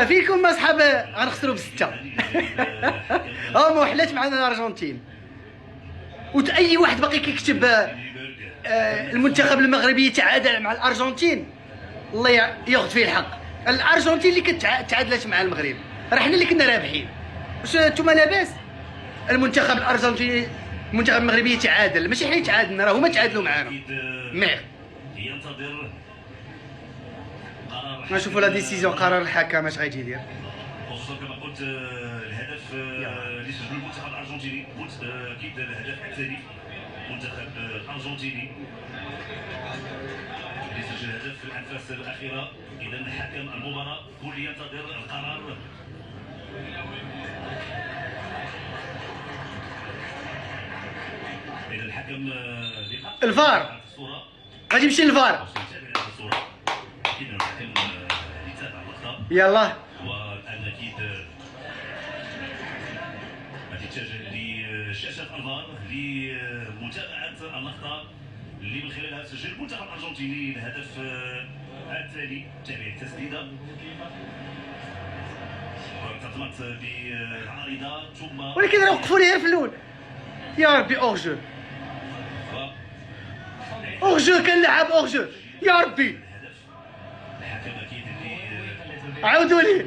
فيكم اصحاب غنخسروا بستة. محلات معنا الارجنتين. اي واحد باقي كيكتب المنتخب المغربي يتعادل مع الارجنتين، الله ياخذ فيه الحق. الارجنتين اللي تعادلت مع المغرب، راه حنا اللي كنا رابحين. واش نتوما لاباس؟ المنتخب الارجنتيني المنتخب المغربي يتعادل، ماشي حنا يتعادلنا، راه هما تعادلوا معانا. مير نشوفوا لا ديسيزيون، قرار الحكم اش غادي يدير. خصوصا كما قلت الهدف اللي سجله المنتخب الارجنتيني، اكيد الهدف الثاني المنتخب الارجنتيني اللي سجل هدف في الانفاس الاخيره. اذا حكم المباراه كل ينتظر القرار. اذا الحكم الفار غادي يمشي للفار. يلا والان اكيد غادي يتجه لشاشه الفار لمتابعه اللقطه اللي من خلالها سجل المنتخب الارجنتيني الهدف الثاني. تابع التسديده ارتطمت بالعارضه ثم ولكن راه وقفوا ليه في الاول. يا ربي اورجو كان لعب اورجو، يا ربي الحكم اكيد اللي عاودوا ليه.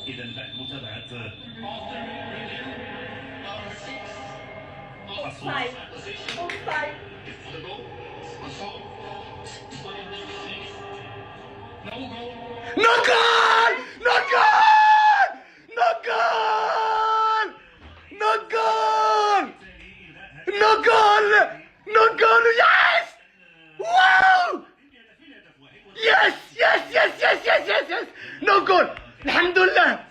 اذا بعد متابعه نقول يس. واو يس نقول الحمد لله.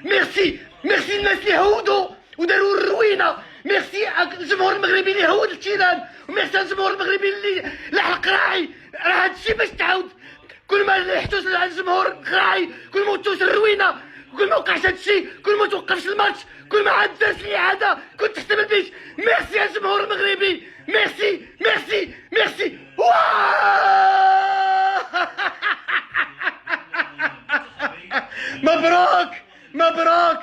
ميرسي الناس اللي هودوا وداروا الروينه. ميرسي الجمهور المغربي اللي هود التيران، وميرسي الجمهور المغربي اللي لحق راعي. راه هادشي باش تعاود كل ما لحتوش على الجمهور قراعي، كل ما وتوش الروينه، كل ما وقعش هادشي، كل ما توقفش الماتش، كل ما عاد دارت الاعاده كنت تحتمل بيش. ميرسي يا الجمهور المغربي، ميرسي. مبروك